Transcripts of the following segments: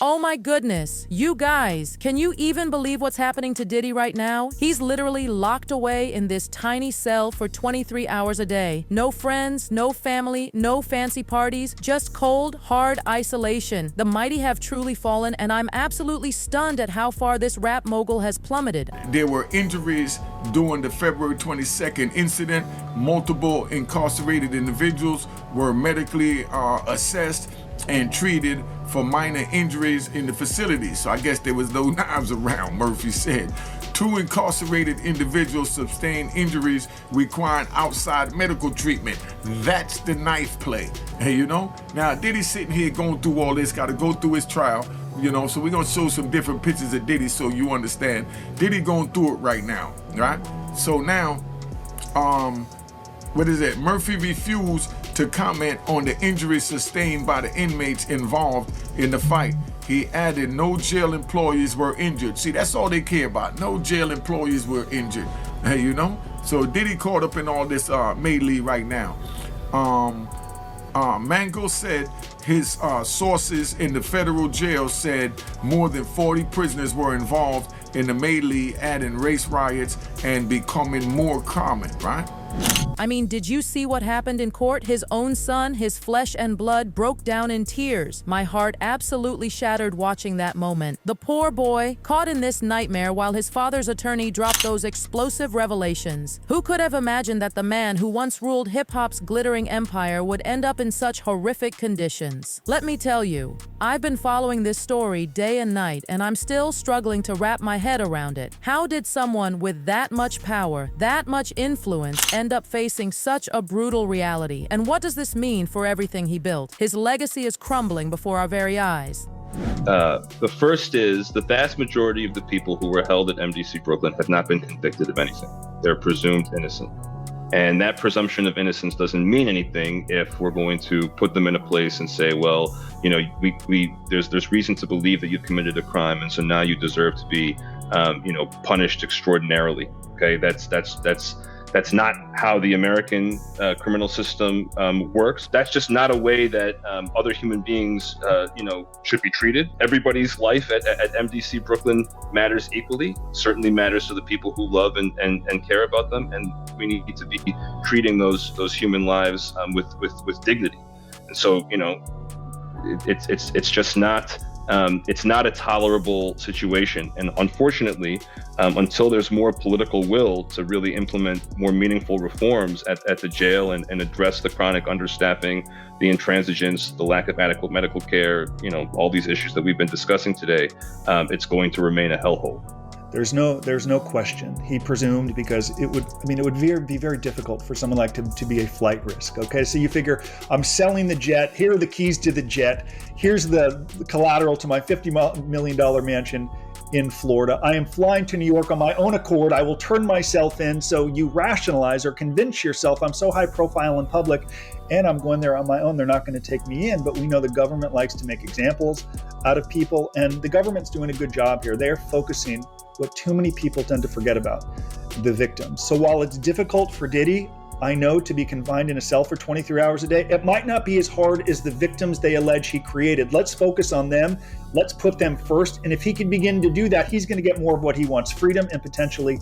Oh my goodness. You guys, can you even believe what's happening to Diddy right now? He's literally locked away in this tiny cell for 23 hours a day. No friends, no family, no fancy parties, just cold, hard isolation. The mighty have truly fallen, and I'm absolutely stunned at how far this rap mogul has plummeted. There were injuries during the February 22nd incident. Multiple incarcerated individuals were medically assessed and treated for minor injuries in the facility. So I guess there was no knives around, Murphy said. 2 incarcerated individuals sustained injuries requiring outside medical treatment. That's the knife play. Hey, you know? Now, Diddy's sitting here going through all this, got to go through his trial, you know, so we're going to show some different pictures of Diddy so you understand. Diddy going through it right now, right? So now, what is it? Murphy refused to comment on the injuries sustained by the inmates involved in the fight. He added no jail employees were injured. See, that's all they care about. No jail employees were injured. Hey, you know? So Diddy caught up in all this melee right now. Mango said his sources in the federal jail said more than 40 prisoners were involved in the melee, adding race riots and becoming more common, right? I mean, did you see what happened in court? His own son, his flesh and blood, broke down in tears. My heart absolutely shattered watching that moment. The poor boy, caught in this nightmare while his father's attorney dropped those explosive revelations. Who could have imagined that the man who once ruled hip-hop's glittering empire would end up in such horrific conditions? Let me tell you, I've been following this story day and night, and I'm still struggling to wrap my head around it. How did someone with that much power, that much influence, end up facing such a brutal reality? And what does this mean for everything he built? His legacy is crumbling before our very eyes. The first is the vast majority of the people who were held at MDC Brooklyn have not been convicted of anything. They're presumed innocent. And that presumption of innocence doesn't mean anything if we're going to put them in a place and say, well, you know, there's reason to believe that you've committed a crime, and so now you deserve to be, punished extraordinarily. Okay, that's not how the American criminal system works. That's just not a way that other human beings, should be treated. Everybody's life at MDC Brooklyn matters equally. Certainly matters to the people who love and care about them, and we need to be treating those human lives with dignity. And so, you know, it's just not. It's not a tolerable situation. And unfortunately, until there's more political will to really implement more meaningful reforms at the jail and address the chronic understaffing, the intransigence, the lack of adequate medical care, you know, all these issues that we've been discussing today, it's going to remain a hellhole. There's no question. He presumed because it would be very difficult for someone like to be a flight risk. Okay, so you figure I'm selling the jet. Here are the keys to the jet. Here's the collateral to my $50 million mansion in Florida. I am flying to New York on my own accord. I will turn myself in. So you rationalize or convince yourself I'm so high profile in public and I'm going there on my own. They're not going to take me in. But we know the government likes to make examples out of people, and the government's doing a good job here. They're focusing what too many people tend to forget about, the victims. So while it's difficult for Diddy, I know, to be confined in a cell for 23 hours a day, it might not be as hard as the victims they allege he created. Let's focus on them. Let's put them first. And if he can begin to do that, he's going to get more of what he wants, freedom and potentially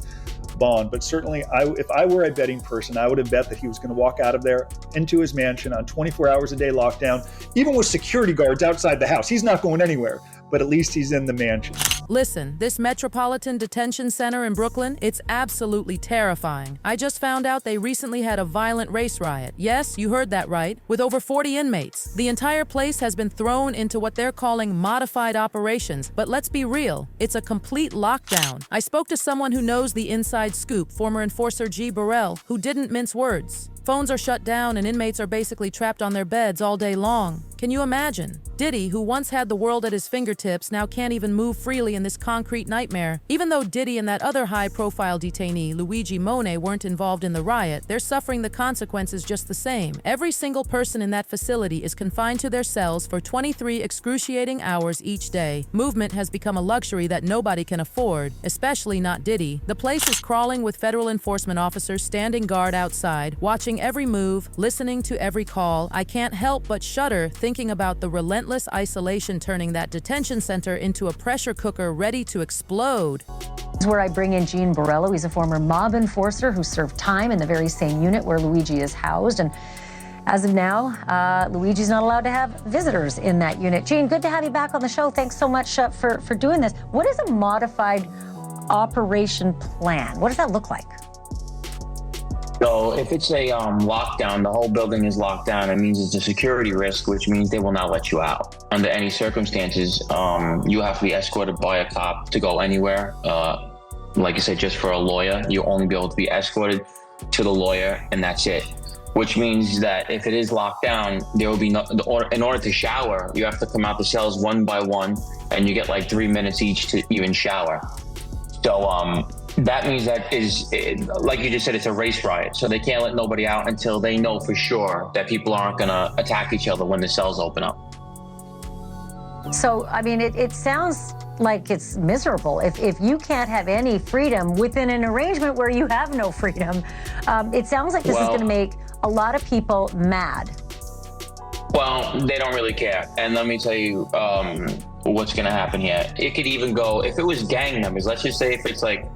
bond. But certainly, if I were a betting person, I would have bet that he was going to walk out of there into his mansion on 24 hours a day lockdown, even with security guards outside the house. He's not going anywhere, but at least he's in the mansion. Listen, this Metropolitan Detention Center in Brooklyn, it's absolutely terrifying. I just found out they recently had a violent race riot. Yes, you heard that right, with over 40 inmates. The entire place has been thrown into what they're calling modified operations, but let's be real, it's a complete lockdown. I spoke to someone who knows the inside scoop, former enforcer G. Burrell, who didn't mince words. Phones are shut down and inmates are basically trapped on their beds all day long. Can you imagine? Diddy, who once had the world at his fingertips, now can't even move freely in this concrete nightmare. Even though Diddy and that other high-profile detainee, Luigi Monet, weren't involved in the riot, they're suffering the consequences just the same. Every single person in that facility is confined to their cells for 23 excruciating hours each day. Movement has become a luxury that nobody can afford, especially not Diddy. The place is crawling with federal enforcement officers standing guard outside, watching every move, listening to every call. I can't help but shudder thinking thinking about the relentless isolation turning that detention center into a pressure cooker ready to explode. This is where I bring in Gene Borello. He's a former mob enforcer who served time in the very same unit where Luigi is housed. And as of now, Luigi's not allowed to have visitors in that unit. Gene, good to have you back on the show. Thanks so much for doing this. What is a modified operation plan? What does that look like? So if it's a lockdown, the whole building is locked down, it means it's a security risk, which means they will not let you out. Under any circumstances, you have to be escorted by a cop to go anywhere. Like I said, just for a lawyer, you'll only be able to be escorted to the lawyer, and that's it. Which means that if it is locked down, there will be no, in order to shower, you have to come out the cells one by one, and you get like 3 minutes each to even shower. So that means that like you just said, it's a race riot. So they can't let nobody out until they know for sure that people aren't going to attack each other when the cells open up. So, I mean, it sounds like it's miserable. If you can't have any freedom within an arrangement where you have no freedom, it sounds like this is going to make a lot of people mad. Well, they don't really care. And let me tell you what's going to happen here. It could even go, if it was gang members, let's just say if it's like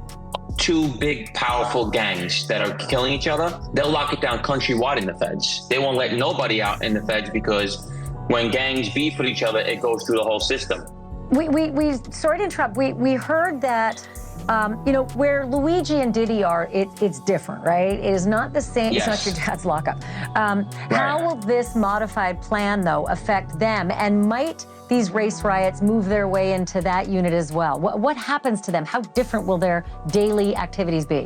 two big, powerful gangs that are killing each other, they'll lock it down countrywide in the feds. They won't let nobody out in the feds because when gangs beef with each other, it goes through the whole system. We sorry to interrupt. We heard that, where Luigi and Diddy are, it's different, right? It is not the same. Yes. It's not your dad's lockup. Right. How will this modified plan, though, affect them? And might these race riots move their way into that unit as well? What happens to them? How different will their daily activities be?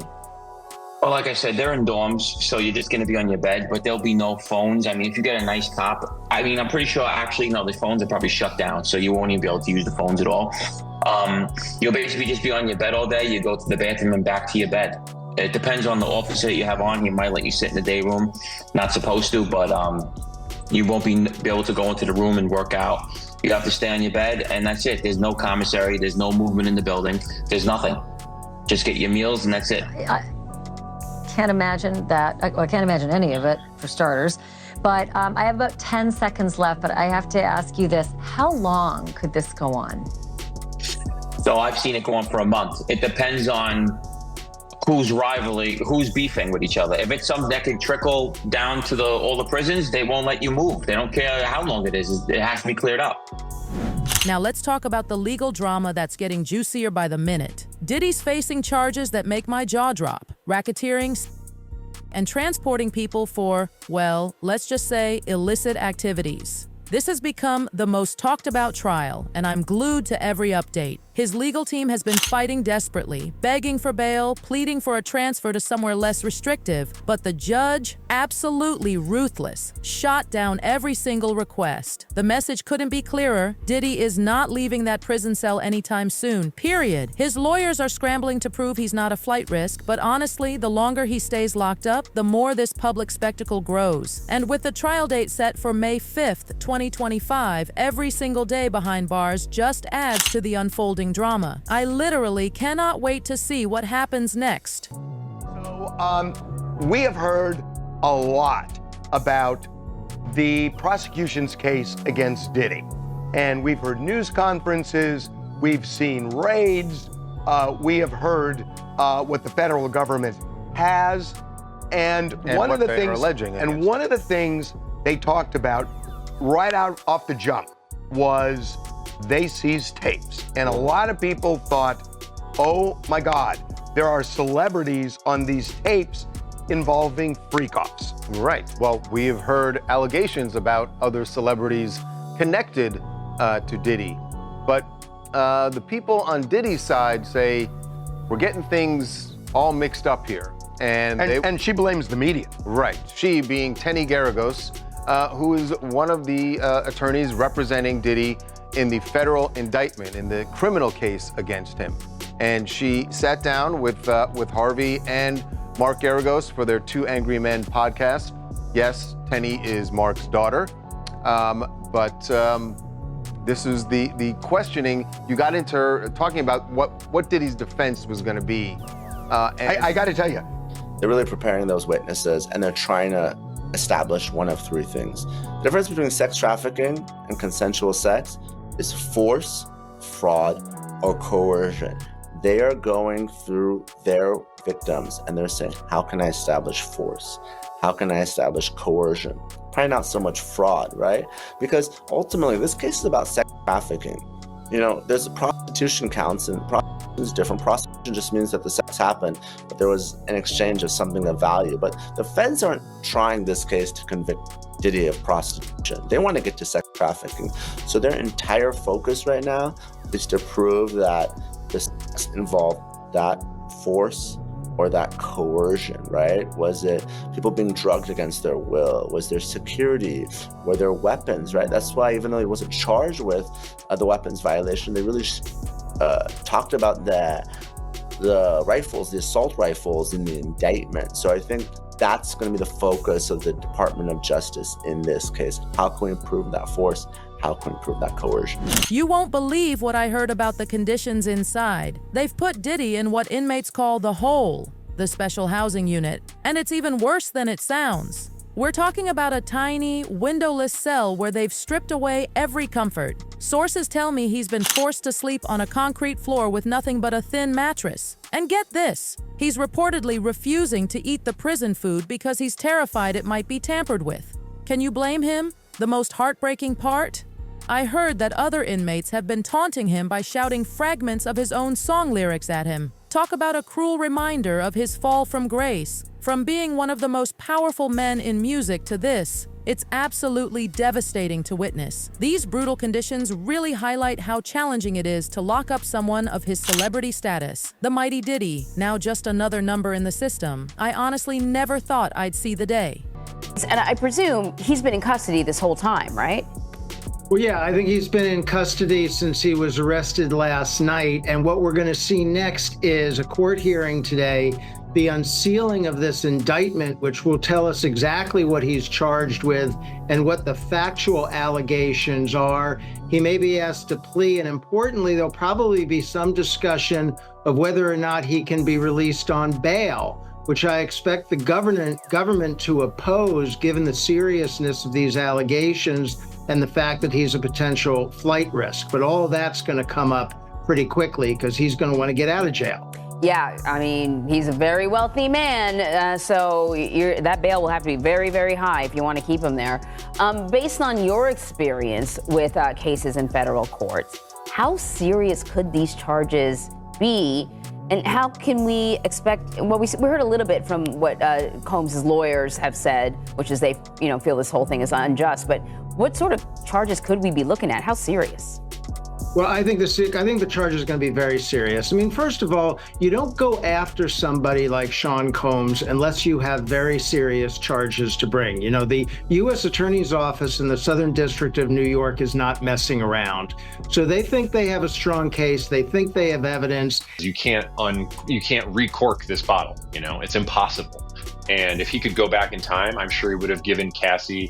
Well, like I said, they're in dorms, so you're just going to be on your bed, but there'll be no phones. I mean, if you get a nice cop, I mean, I'm pretty sure the phones are probably shut down, so you won't even be able to use the phones at all. You'll basically just be on your bed all day. You go to the bathroom and back to your bed. It depends on the officer you have on. He might let you sit in the day room. Not supposed to, but you won't be able to go into the room and work out. You have to stay on your bed, and that's it. There's no commissary. There's no movement in the building. There's nothing. Just get your meals, and that's it. Can't imagine that. I can't imagine any of it, for starters. But I have about 10 seconds left, but I have to ask you this. How long could this go on? So I've seen it go on for a month. It depends on who's beefing with each other. If it's something that can trickle down to all the prisons, they won't let you move. They don't care how long it is. It has to be cleared up. Now let's talk about the legal drama that's getting juicier by the minute. Diddy's facing charges that make my jaw drop: racketeering and transporting people for, well, let's just say illicit activities. This has become the most talked about trial, and I'm glued to every update. His legal team has been fighting desperately, begging for bail, pleading for a transfer to somewhere less restrictive, but the judge, absolutely ruthless, shot down every single request. The message couldn't be clearer. Diddy is not leaving that prison cell anytime soon, period. His lawyers are scrambling to prove he's not a flight risk, but honestly, the longer he stays locked up, the more this public spectacle grows. And with the trial date set for May 5th, 2025, every single day behind bars just adds to the unfolding drama. I literally cannot wait to see what happens next. So, we have heard a lot about the prosecution's case against Diddy. And we've heard news conferences, we've seen raids, we have heard what the federal government has. And one of the things they talked about right out off the jump was they seized tapes. And a lot of people thought, oh my God, there are celebrities on these tapes involving freak-offs. Right. Well, we have heard allegations about other celebrities connected to Diddy. But the people on Diddy's side say, we're getting things all mixed up here. And she blames the media. Right. She being Tenny Garagos, who is one of the attorneys representing Diddy in the federal indictment, in the criminal case against him. And she sat down with Harvey and Mark Garagos for their Two Angry Men podcast. Yes, Tenny is Mark's daughter, but this is the questioning. You got into talking about what Diddy's defense was going to be. I got to tell you, they're really preparing those witnesses, and they're trying to establish one of three things. The difference between sex trafficking and consensual sex is force, fraud, or coercion. They are going through their victims and they're saying, how can I establish force? How can I establish coercion? Probably not so much fraud, right? Because ultimately, this case is about sex trafficking. You know, there's prostitution counts, and prostitution is different. Prostitution just means that the sex happened, but there was an exchange of something of value. But the feds aren't trying this case to convict Diddy of prostitution. They want to get to sex trafficking. So their entire focus right now is to prove that the sex involved that force or that coercion, right? Was it people being drugged against their will? Was there security? Were there weapons, right? That's why even though he wasn't charged with the weapons violation, they really talked about the rifles, the assault rifles in the indictment. So I think that's going to be the focus of the Department of Justice in this case. How can we improve that force? How can we improve that coercion? You won't believe what I heard about the conditions inside. They've put Diddy in what inmates call the hole, the special housing unit, and it's even worse than it sounds. We're talking about a tiny, windowless cell where they've stripped away every comfort. Sources tell me he's been forced to sleep on a concrete floor with nothing but a thin mattress. And get this, he's reportedly refusing to eat the prison food because he's terrified it might be tampered with. Can you blame him? The most heartbreaking part? I heard that other inmates have been taunting him by shouting fragments of his own song lyrics at him. Talk about a cruel reminder of his fall from grace. From being one of the most powerful men in music to this, it's absolutely devastating to witness. These brutal conditions really highlight how challenging it is to lock up someone of his celebrity status. The mighty Diddy, now just another number in the system. I honestly never thought I'd see the day. And I presume he's been in custody this whole time, right? Well, yeah, I think he's been in custody since he was arrested last night. And what we're going to see next is a court hearing today, the unsealing of this indictment, which will tell us exactly what he's charged with and what the factual allegations are. He may be asked to plea, and importantly, there'll probably be some discussion of whether or not he can be released on bail, which I expect the government to oppose, given the seriousness of these allegations and the fact that he's a potential flight risk. But all of that's going to come up pretty quickly because he's going to want to get out of jail. Yeah, I mean, he's a very wealthy man, so that bail will have to be very, very high if you want to keep him there. Based on your experience with cases in federal courts, how serious could these charges be? And how can we expect, well, we heard a little bit from what Combs' lawyers have said, which is they feel this whole thing is unjust, but what sort of charges could we be looking at? How serious? Well, I think the charge is going to be very serious. I mean, first of all, you don't go after somebody like Sean Combs unless you have very serious charges to bring. You know, the U.S. Attorney's Office in the Southern District of New York is not messing around. So they think they have a strong case. They think they have evidence. You can't recork this bottle. You know, it's impossible. And if he could go back in time, I'm sure he would have given Cassie,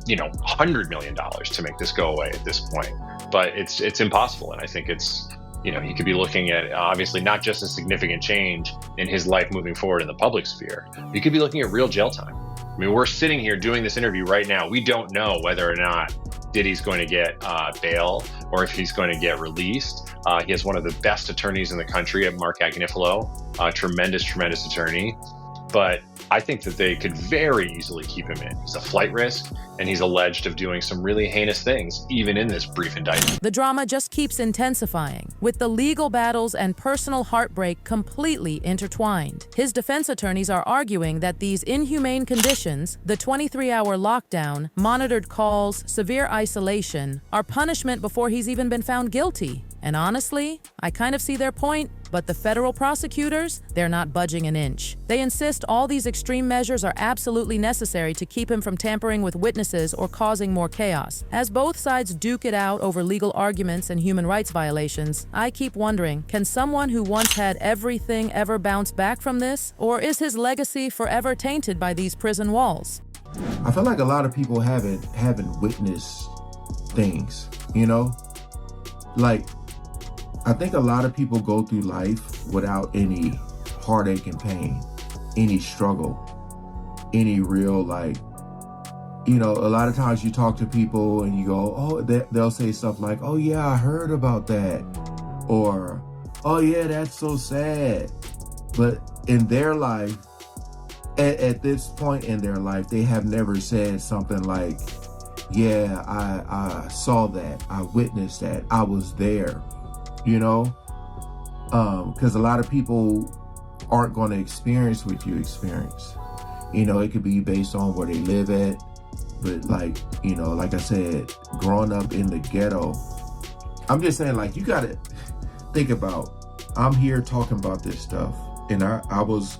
$100 million to make this go away at this point. But it's impossible. And I think it's, he could be looking at obviously not just a significant change in his life moving forward in the public sphere. You could be looking at real jail time. I mean, we're sitting here doing this interview right now. We don't know whether or not Diddy's going to get bail or if he's going to get released. He has one of the best attorneys in the country at Mark Agnifilo, a tremendous attorney. But I think that they could very easily keep him in. He's a flight risk, and he's alleged of doing some really heinous things, even in this brief indictment. The drama just keeps intensifying, with the legal battles and personal heartbreak completely intertwined. His defense attorneys are arguing that these inhumane conditions, the 23-hour lockdown, monitored calls, severe isolation, are punishment before he's even been found guilty. And honestly, I kind of see their point, but the federal prosecutors, they're not budging an inch. They insist all these extreme measures are absolutely necessary to keep him from tampering with witnesses or causing more chaos. As both sides duke it out over legal arguments and human rights violations, I keep wondering, can someone who once had everything ever bounce back from this? Or is his legacy forever tainted by these prison walls? I feel like a lot of people haven't witnessed things, Like, I think a lot of people go through life without any heartache and pain, any struggle, any real you know, a lot of times you talk to people and you go, oh, they'll say stuff like, oh yeah, I heard about that. Or, oh yeah, that's so sad. But in their life, at this point in their life, they have never said something like, yeah, I saw that, I witnessed that, I was there, you know? Because a lot of people aren't going to experience what you experience. You know, it could be based on where they live at. But like, you know, like I said, growing up in the ghetto, I'm just saying, like, you got to think about, I'm here talking about this stuff. And I was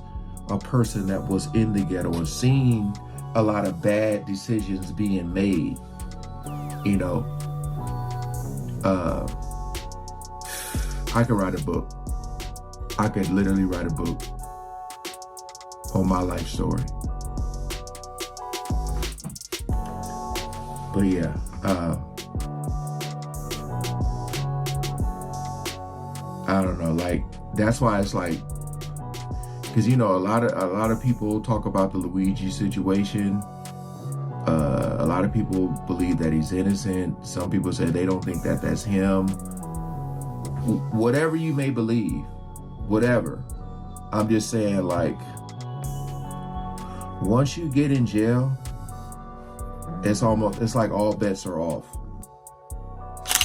a person that was in the ghetto and seeing a lot of bad decisions being made, you know. I could write a book. I could literally write a book on my life story. But yeah, I don't know, like, that's why it's like, because, you know, a lot of people talk about the Luigi situation. A lot of people believe that he's innocent. Some people say they don't think that that's him. Whatever you may believe, whatever. I'm just saying, like, once you get in jail, it's like all bets are off.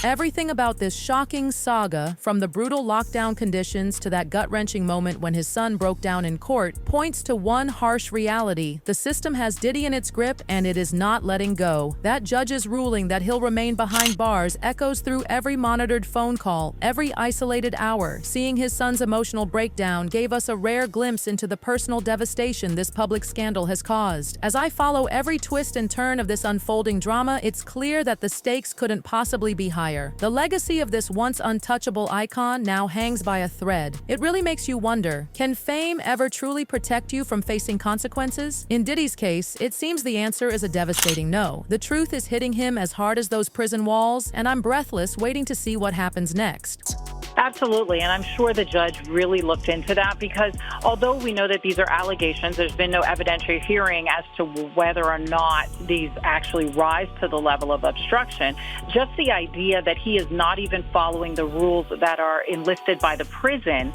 Everything about this shocking saga, from the brutal lockdown conditions to that gut-wrenching moment when his son broke down in court, points to one harsh reality. The system has Diddy in its grip, and it is not letting go. That judge's ruling that he'll remain behind bars echoes through every monitored phone call, every isolated hour. Seeing his son's emotional breakdown gave us a rare glimpse into the personal devastation this public scandal has caused. As I follow every twist and turn of this unfolding drama, it's clear that the stakes couldn't possibly be higher. The legacy of this once untouchable icon now hangs by a thread. It really makes you wonder, can fame ever truly protect you from facing consequences? In Diddy's case, it seems the answer is a devastating no. The truth is hitting him as hard as those prison walls, and I'm breathless waiting to see what happens next. Absolutely, and I'm sure the judge really looked into that, because although we know that these are allegations, there's been no evidentiary hearing as to whether or not these actually rise to the level of obstruction. Just the idea that he is not even following the rules that are enlisted by the prison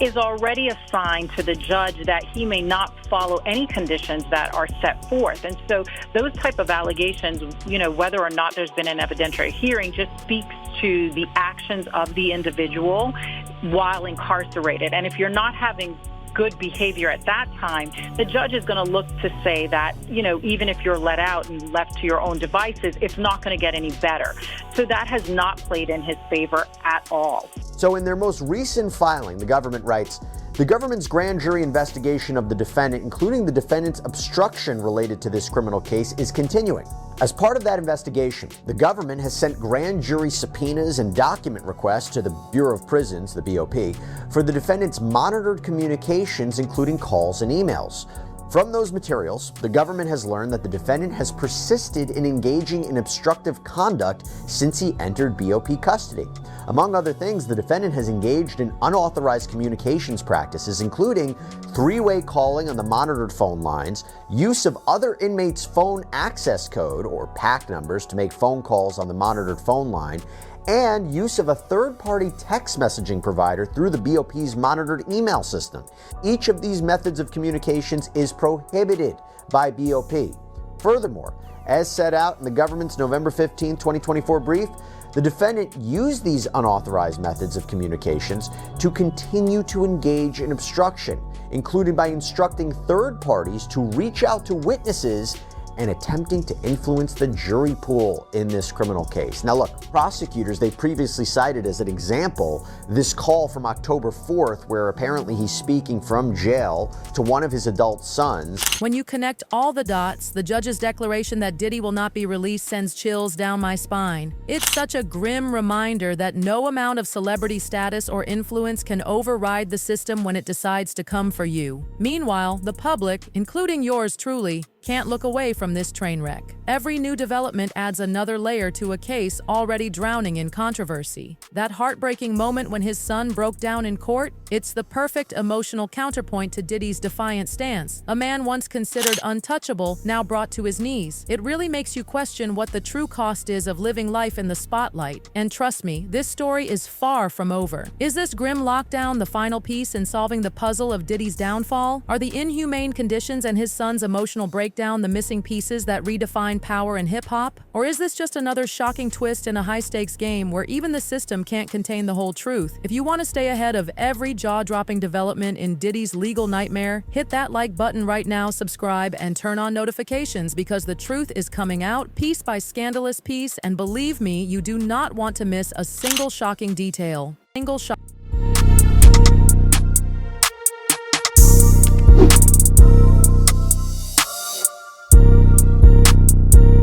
is already a sign to the judge that he may not follow any conditions that are set forth. And so those type of allegations, you know, whether or not there's been an evidentiary hearing, just speaks to the actions of the individual while incarcerated. And if you're not having good behavior at that time, the judge is going to look to say that, you know, even if you're let out and left to your own devices, it's not going to get any better. So that has not played in his favor at all. So in their most recent filing, the government writes, the government's grand jury investigation of the defendant, including the defendant's obstruction related to this criminal case, is continuing. As part of that investigation, the government has sent grand jury subpoenas and document requests to the Bureau of Prisons, the BOP, for the defendant's monitored communications, including calls and emails. From those materials, the government has learned that the defendant has persisted in engaging in obstructive conduct since he entered BOP custody. Among other things, the defendant has engaged in unauthorized communications practices, including three-way calling on the monitored phone lines, use of other inmates' phone access code, or PAC numbers, to make phone calls on the monitored phone line, and use of a third-party text messaging provider through the BOP's monitored email system. Each of these methods of communications is prohibited by BOP. Furthermore, as set out in the government's November 15, 2024 brief, the defendant used these unauthorized methods of communications to continue to engage in obstruction, including by instructing third parties to reach out to witnesses and attempting to influence the jury pool in this criminal case. Now look, prosecutors, they previously cited as an example this call from October 4th, where apparently he's speaking from jail to one of his adult sons. When you connect all the dots, the judge's declaration that Diddy will not be released sends chills down my spine. It's such a grim reminder that no amount of celebrity status or influence can override the system when it decides to come for you. Meanwhile, the public, including yours truly, can't look away from this train wreck. Every new development adds another layer to a case already drowning in controversy. That heartbreaking moment when his son broke down in court, it's the perfect emotional counterpoint to Diddy's defiant stance. A man once considered untouchable, now brought to his knees. It really makes you question what the true cost is of living life in the spotlight. And trust me, this story is far from over. Is this grim lockdown the final piece in solving the puzzle of Diddy's downfall? Are the inhumane conditions and his son's emotional breakdown the missing pieces that redefine power in hip-hop? Or is this just another shocking twist in a high-stakes game where even the system can't contain the whole truth? If you want to stay ahead of every jaw-dropping development in Diddy's legal nightmare, hit that like button right now, subscribe, and turn on notifications because the truth is coming out piece by scandalous piece, and believe me, you do not want to miss a single shocking detail.